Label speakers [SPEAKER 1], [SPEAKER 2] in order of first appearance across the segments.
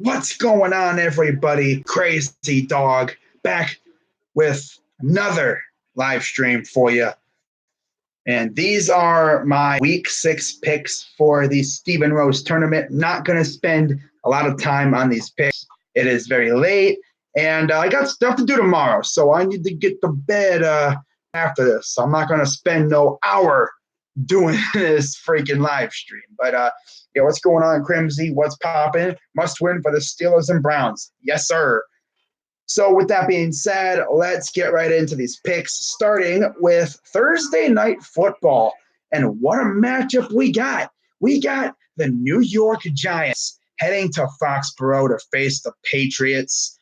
[SPEAKER 1] What's going on, everybody? Crazy Dog back with another live stream for you. And these are my week 6 picks for the Stephen Rose tournament. Not going to spend a lot of time on these picks. It is very late, and I got stuff to do tomorrow, so I need to get to bed after this. So I'm not going to spend no hour doing this freaking live stream. But yeah, what's going on, Crimsy? What's popping? Must win for the Steelers and Browns. Yes, sir. So with that being said, let's get right into these picks, starting with Thursday Night Football. And what a matchup we got. We got the New York Giants heading to Foxborough to face the Patriots.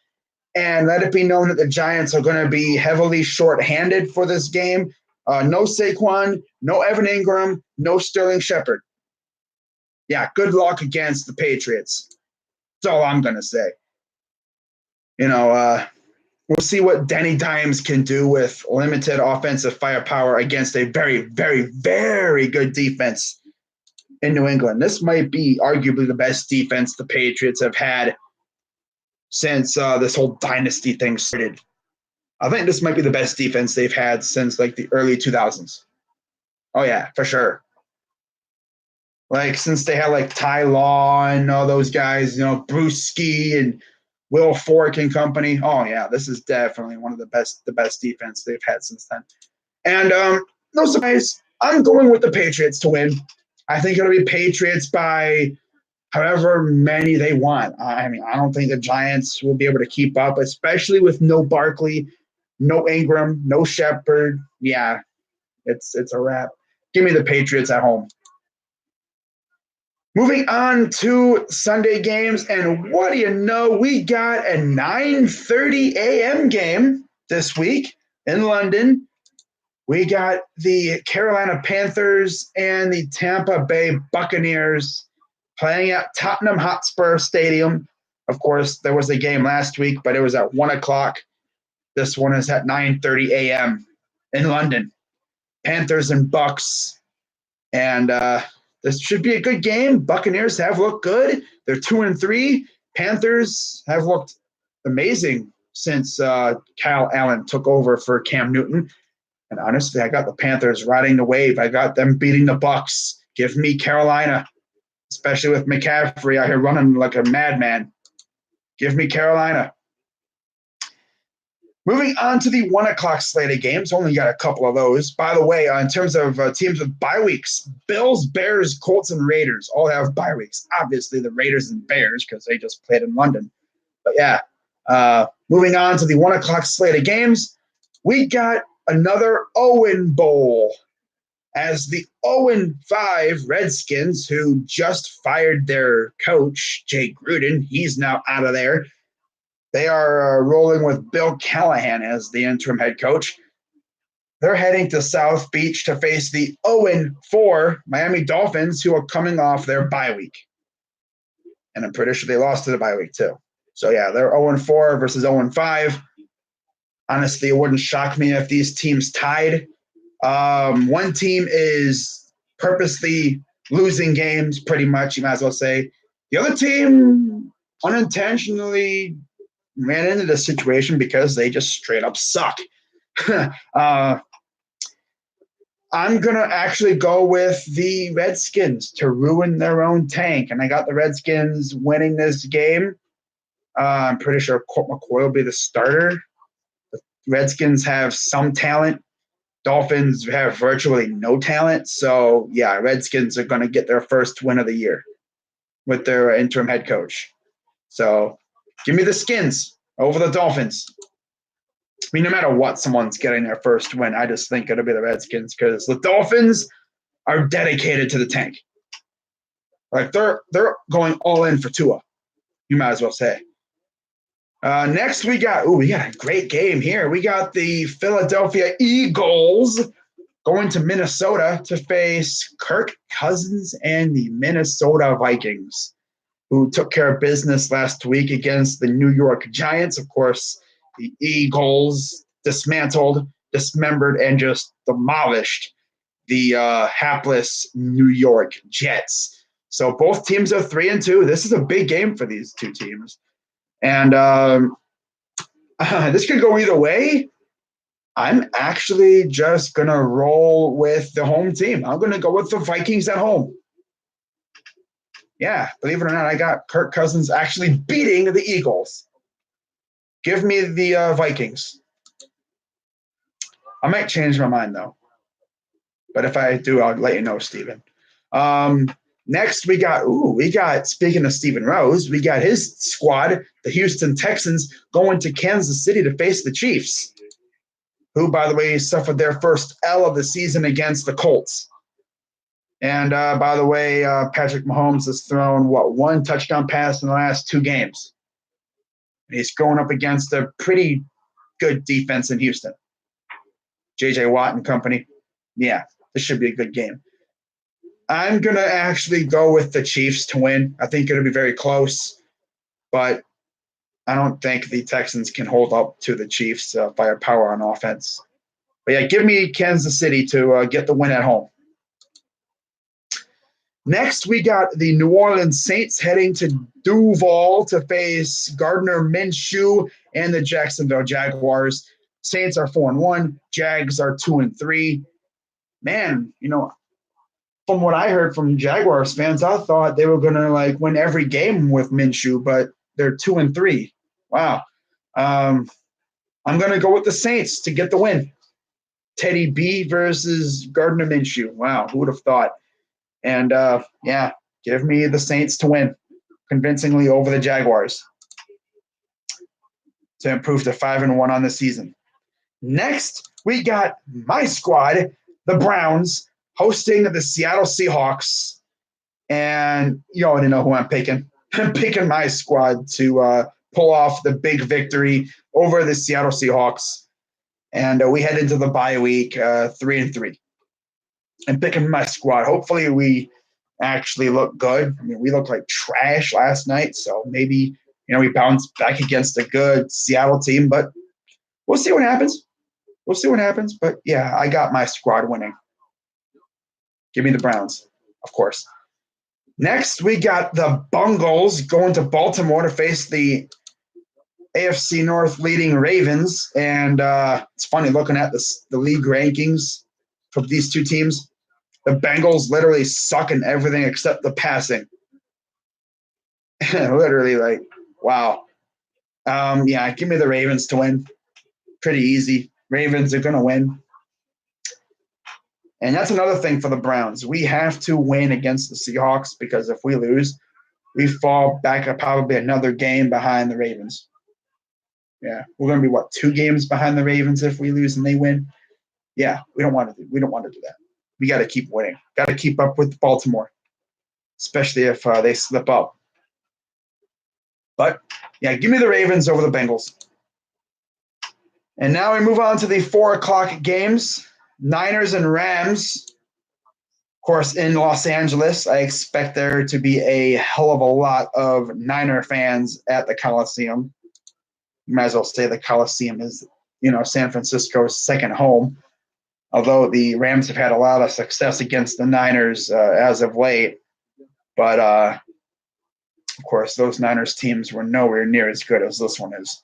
[SPEAKER 1] And let it be known that the Giants are going to be heavily shorthanded for this game. No Saquon, no Evan Ingram, no Sterling Shepard. Yeah, good luck against the Patriots. That's all I'm going to say. You know, we'll see what Danny Dimes can do with limited offensive firepower against a very, very, very good defense in New England. This might be arguably the best defense the Patriots have had since this whole dynasty thing started. I think this might be the best defense they've had since like the early 2000s. Oh, yeah, for sure. Like since they had like Ty Law and all those guys, you know, Brewski and Will Fork and company. Oh, yeah, this is definitely one of the best defense they've had since then. And no surprise, I'm going with the Patriots to win. I think it'll be Patriots by however many they want. I mean, I don't think the Giants will be able to keep up, especially with no Barkley, no Ingram, no Shepard. Yeah, it's a wrap. Give me the Patriots at home. Moving on to Sunday games, and what do you know? We got a 9:30 a.m. game this week in London. We got the Carolina Panthers and the Tampa Bay Buccaneers playing at Tottenham Hotspur Stadium. Of course, there was a game last week, but it was at 1 o'clock. This one is at 9:30 a.m. in London. Panthers and Bucks. And this should be a good game. Buccaneers have looked good. They're 2-3. Panthers have looked amazing since Kyle Allen took over for Cam Newton. And honestly, I got the Panthers riding the wave. I got them beating the Bucks. Give me Carolina, especially with McCaffrey out here running like a madman. Give me Carolina. Moving on to the 1 o'clock slate of games, only got a couple of those. By the way, in terms of teams with bye weeks, Bills, Bears, Colts, and Raiders all have bye weeks. Obviously, the Raiders and Bears because they just played in London. But yeah, moving on to the 1 o'clock slate of games, we got another Owen Bowl as the 0-5 Redskins, who just fired their coach, Jay Gruden. He's now out of there. They are rolling with Bill Callahan as the interim head coach. They're heading to South Beach to face the 0-4 Miami Dolphins, who are coming off their bye week. And I'm pretty sure they lost to the bye week too. So, yeah, they're 0-4 versus 0-5. Honestly, it wouldn't shock me if these teams tied. One team is purposely losing games, pretty much, you might as well say. The other team unintentionally ran into the situation because they just straight up suck. I'm going to actually go with the Redskins to ruin their own tank. And I got the Redskins winning this game. I'm pretty sure Colt McCoy will be the starter. The Redskins have some talent. Dolphins have virtually no talent. So, yeah, Redskins are going to get their first win of the year with their interim head coach. So, give me the Skins over the Dolphins. I mean, no matter what, someone's getting their first win. I just think it'll be the Redskins because the Dolphins are dedicated to the tank. Like they're going all in for Tua. You might as well say. Next, we got a great game here. We got the Philadelphia Eagles going to Minnesota to face Kirk Cousins and the Minnesota Vikings, who took care of business last week against the New York Giants. Of course, the Eagles dismantled, dismembered, and just demolished the hapless New York Jets. So both teams are 3-2. This is a big game for these two teams. And this could go either way. I'm actually just going to roll with the home team. I'm going to go with the Vikings at home. Yeah, believe it or not, I got Kirk Cousins actually beating the Eagles. Give me the Vikings. I might change my mind, though. But if I do, I'll let you know, Steven. Next, we got, speaking of Steven Rose, we got his squad, the Houston Texans, going to Kansas City to face the Chiefs, who, by the way, suffered their first L of the season against the Colts. And, by the way, Patrick Mahomes has thrown, one touchdown pass in the last 2 games. And he's going up against a pretty good defense in Houston. J.J. Watt and company. Yeah, this should be a good game. I'm going to actually go with the Chiefs to win. I think it'll be very close, but I don't think the Texans can hold up to the Chiefs' firepower on offense. But yeah, give me Kansas City to get the win at home. Next, we got the New Orleans Saints heading to Duval to face Gardner Minshew and the Jacksonville Jaguars. Saints are 4-1. Jags are 2-3. Man, from what I heard from Jaguars fans, I thought they were going to win every game with Minshew, but they're 2-3. Wow. I'm going to go with the Saints to get the win. Teddy B versus Gardner Minshew. Wow, who would have thought? And, give me the Saints to win convincingly over the Jaguars to improve to 5-1 on the season. Next, we got my squad, the Browns, hosting the Seattle Seahawks. And you already know who I'm picking. I'm picking my squad to pull off the big victory over the Seattle Seahawks. And we head into the bye week 3-3. I'm picking my squad. Hopefully we actually look good. I mean, we looked like trash last night, so maybe we bounce back against a good Seattle team, but we'll see what happens. But yeah, I got my squad winning. Give me the Browns, of course. Next, we got the Bengals going to Baltimore to face the AFC North leading Ravens. And it's funny looking at the league rankings for these two teams. The Bengals literally suck in everything except the passing. Literally, wow. Give me the Ravens to win. Pretty easy. Ravens are going to win. And that's another thing for the Browns. We have to win against the Seahawks because if we lose, we fall back at probably another game behind the Ravens. Yeah, we're going to be 2 games behind the Ravens if we lose and they win. Yeah, we don't want to do that. We got to keep winning. Got to keep up with Baltimore, especially if they slip up. But yeah, give me the Ravens over the Bengals. And now we move on to the 4:00 games. Niners and Rams. Of course, in Los Angeles, I expect there to be a hell of a lot of Niner fans at the Coliseum. You might as well say the Coliseum is, San Francisco's second home. Although the Rams have had a lot of success against the Niners as of late. But, of course, those Niners teams were nowhere near as good as this one is.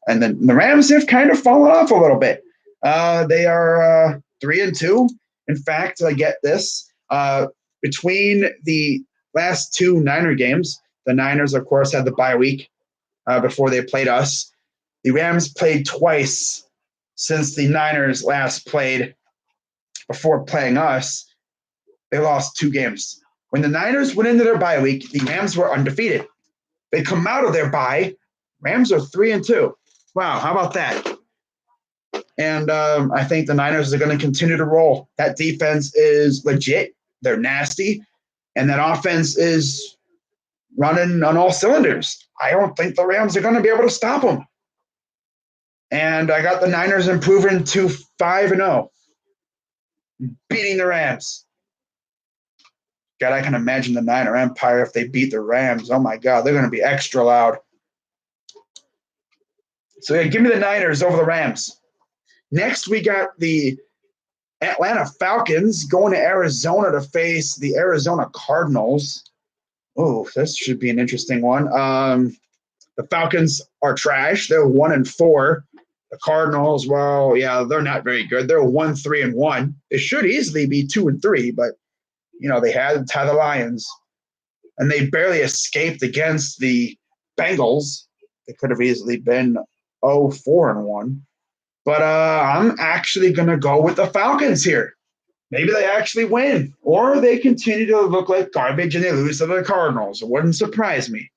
[SPEAKER 1] And then the Rams have kind of fallen off a little bit. They are 3-2. In fact, I get this. Between the last 2 Niner games, the Niners, of course, had the bye week before they played us. The Rams played twice since the Niners last played before playing us. They lost 2 games. When the Niners went into their bye week, the Rams were undefeated. They come out of their bye. Rams are 3-2. Wow, how about that? And I think the Niners are going to continue to roll. That defense is legit. They're nasty. And that offense is running on all cylinders. I don't think the Rams are going to be able to stop them. And I got the Niners improving to 5-0, beating the Rams. God, I can imagine the Niner Empire if they beat the Rams. Oh, my God, they're going to be extra loud. So, yeah, give me the Niners over the Rams. Next, we got the Atlanta Falcons going to Arizona to face the Arizona Cardinals. Oh, this should be an interesting one. The Falcons are trash. They're 1-4. The Cardinals, well, yeah, they're not very good. They're 1-3-1. It should easily be 2-3, but they had to tie the Lions, and they barely escaped against the Bengals. They could have easily been 0-4-1. But I'm actually going to go with the Falcons here. Maybe they actually win, or they continue to look like garbage and they lose to the Cardinals. It wouldn't surprise me.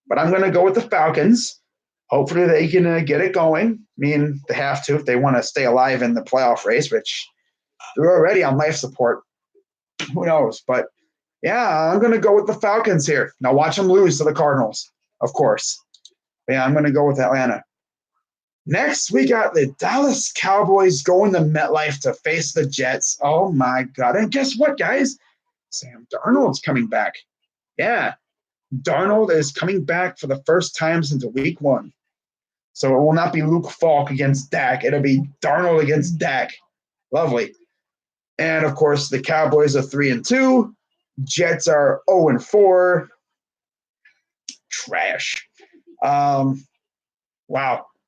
[SPEAKER 1] But I'm going to go with the Falcons. Hopefully they can get it going. I mean, they have to if they want to stay alive in the playoff race, which they're already on life support. Who knows? But yeah, I'm going to go with the Falcons here. Now watch them lose to the Cardinals, of course. But yeah, I'm going to go with Atlanta. Next, we got the Dallas Cowboys going to MetLife to face the Jets. Oh, my God. And guess what, guys? Sam Darnold's coming back. Yeah, Darnold is coming back for the first time since week 1. So it will not be Luke Falk against Dak. It'll be Darnold against Dak. Lovely. And, of course, the Cowboys are 3-2. Jets are 0-4. Trash. Wow.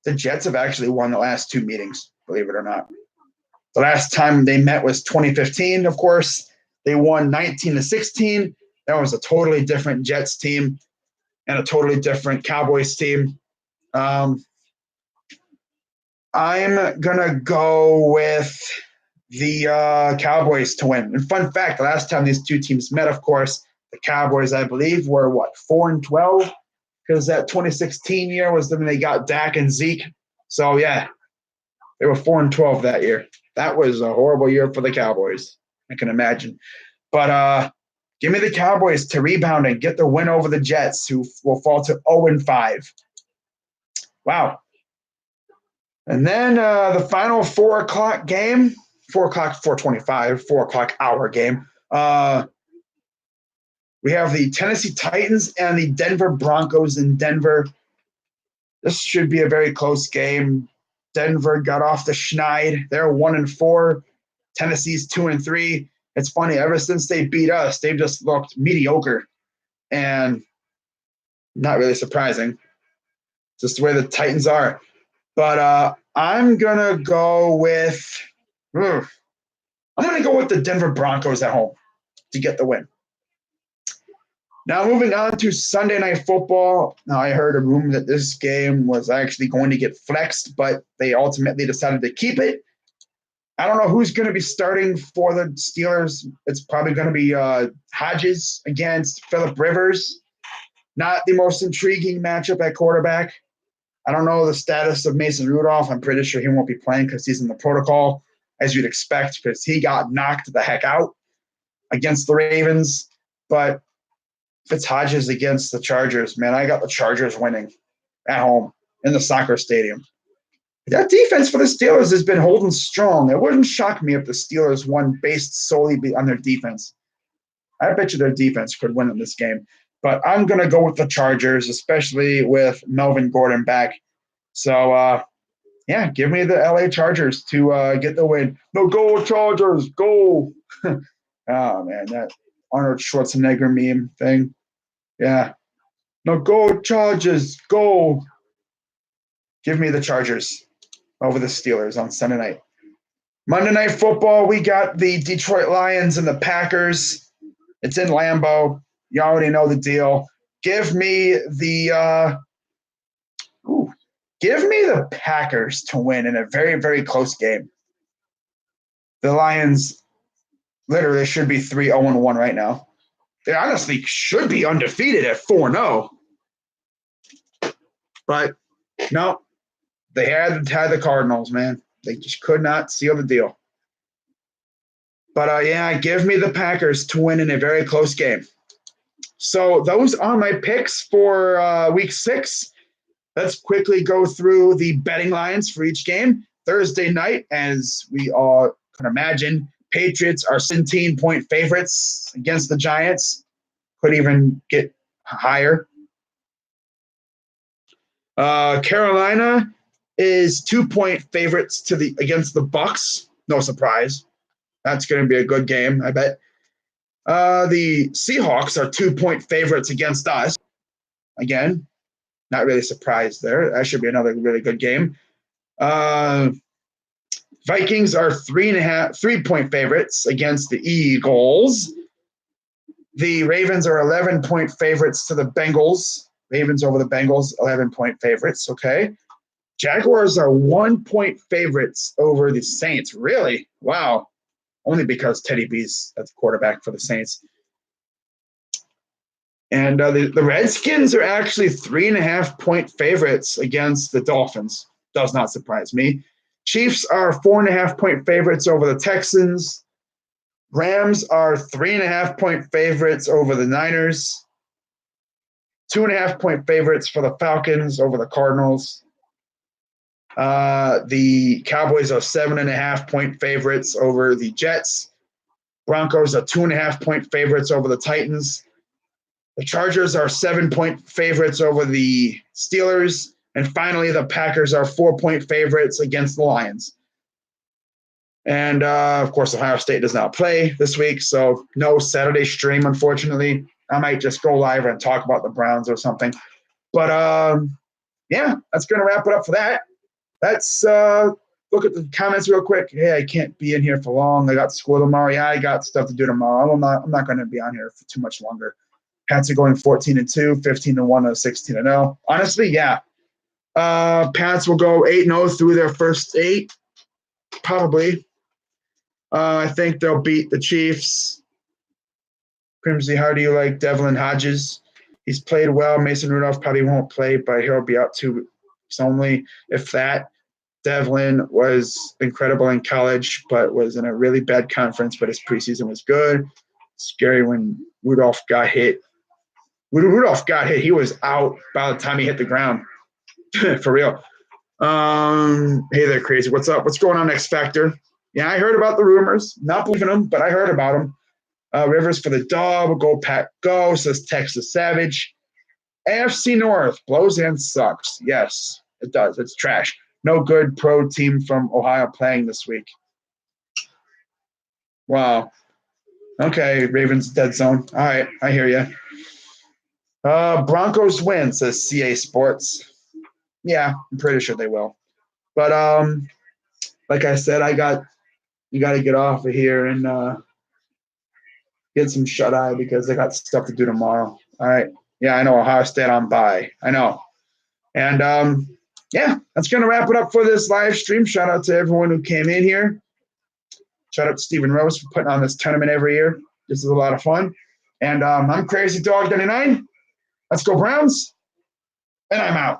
[SPEAKER 1] The Jets have actually won the last 2 meetings, believe it or not. The last time they met was 2015, of course. They won 19-16. That was a totally different Jets team and a totally different Cowboys team. I'm going to go with the Cowboys to win. And fun fact, the last time these two teams met, of course, the Cowboys, I believe, were, 4-12? Because that 2016 year was when they got Dak and Zeke. So, yeah, they were 4-12 that year. That was a horrible year for the Cowboys, I can imagine. But give me the Cowboys to rebound and get the win over the Jets, who will fall to 0-5. Wow. And then the final 4 o'clock game, 4:25, 4 o'clock hour game. We have the Tennessee Titans and the Denver Broncos in Denver. This should be a very close game. Denver got off the schneid. They're 1-4. Tennessee's 2-3. It's funny, ever since they beat us, they've just looked mediocre. And not really surprising. Just the way the Titans are. But I'm going to go with the Denver Broncos at home to get the win. Now, moving on to Sunday Night Football. Now, I heard a rumor that this game was actually going to get flexed, but they ultimately decided to keep it. I don't know who's going to be starting for the Steelers. It's probably going to be Hodges against Phillip Rivers. Not the most intriguing matchup at quarterback. I don't know the status of Mason Rudolph. I'm pretty sure he won't be playing because he's in the protocol, as you'd expect, because he got knocked the heck out against the Ravens. But if it's Hodges against the Chargers, man, I got the Chargers winning at home in the soccer stadium. That defense for the Steelers has been holding strong. It wouldn't shock me if the Steelers won based solely on their defense. I bet you their defense could win in this game. But I'm going to go with the Chargers, especially with Melvin Gordon back. So, yeah, give me the LA Chargers to get the win. No, go Chargers, go. Oh, man, that Arnold Schwarzenegger meme thing. Yeah. No, go Chargers, go. Give me the Chargers over the Steelers on Sunday night. Monday Night Football, we got the Detroit Lions and the Packers. It's in Lambeau. You already know the deal. Give me the Packers to win in a very, very close game. The Lions literally should be 3-0-1 right now. They honestly should be undefeated at 4-0. But no, they had to tie the Cardinals, man. They just could not seal the deal. But yeah, give me the Packers to win in a very close game. So those are my picks for week 6. Let's quickly go through the betting lines for each game. Thursday night, as we all can imagine, Patriots are 17-point favorites against the Giants. Could even get higher. Carolina is 2-point favorites against the Bucks. No surprise. That's going to be a good game, I bet. The Seahawks are 2-point favorites against us. Again, not really surprised there. That should be another really good game. Vikings are 3.5 favorites against the Eagles. The Ravens are 11-point favorites to the Bengals. Ravens over the Bengals, 11-point favorites. Okay. Jaguars are 1-point favorites over the Saints. Really? Wow. Only because Teddy B's at the quarterback for the Saints. And the Redskins are actually 3.5-point favorites against the Dolphins. Does not surprise me. Chiefs are 4.5-point favorites over the Texans. Rams are 3.5-point favorites over the Niners. 2.5-point favorites for the Falcons over the Cardinals. The Cowboys are 7.5-point favorites over the Jets. Broncos are 2.5-point favorites over the Titans. The Chargers are 7-point favorites over the Steelers. And finally, the Packers are 4-point favorites against the Lions. And, of course, Ohio State does not play this week, so no Saturday stream, unfortunately. I might just go live and talk about the Browns or something. But, yeah, that's going to wrap it up for that. Let's look at the comments real quick. Hey, I can't be in here for long. I got school tomorrow. Yeah, I got stuff to do tomorrow. I'm not going to be on here for too much longer. Pats are going 14-2, 15-1, or 16-0. Honestly, yeah. Pats will go 8-0 through their first 8, probably. I think they'll beat the Chiefs. Crimsy, how do you like Devlin Hodges? He's played well. Mason Rudolph probably won't play, but he'll be out 2 weeks only, if that. Devlin was incredible in college, but was in a really bad conference, but his preseason was good. Scary when Rudolph got hit. When Rudolph got hit, he was out by the time he hit the ground. For real. Hey there, Crazy. What's up? What's going on, X Factor? Yeah, I heard about the rumors. Not believing them, but I heard about them. Rivers for the dog. Go Pack Go, says Texas Savage. AFC North blows and sucks. Yes, it does. It's trash. No good pro team from Ohio playing this week. Wow. Okay, Ravens dead zone. All right, I hear you. Broncos win, says CA Sports. Yeah, I'm pretty sure they will. But like I said, you got to get off of here and get some shut eye because I got stuff to do tomorrow. All right. Yeah, I know Ohio State on bye. I know. And yeah, that's going to wrap it up for this live stream. Shout out to everyone who came in here. Shout out to Stephen Rose for putting on this tournament every year. This is a lot of fun. And I'm Crazy Dog 99. Let's go Browns. And I'm out.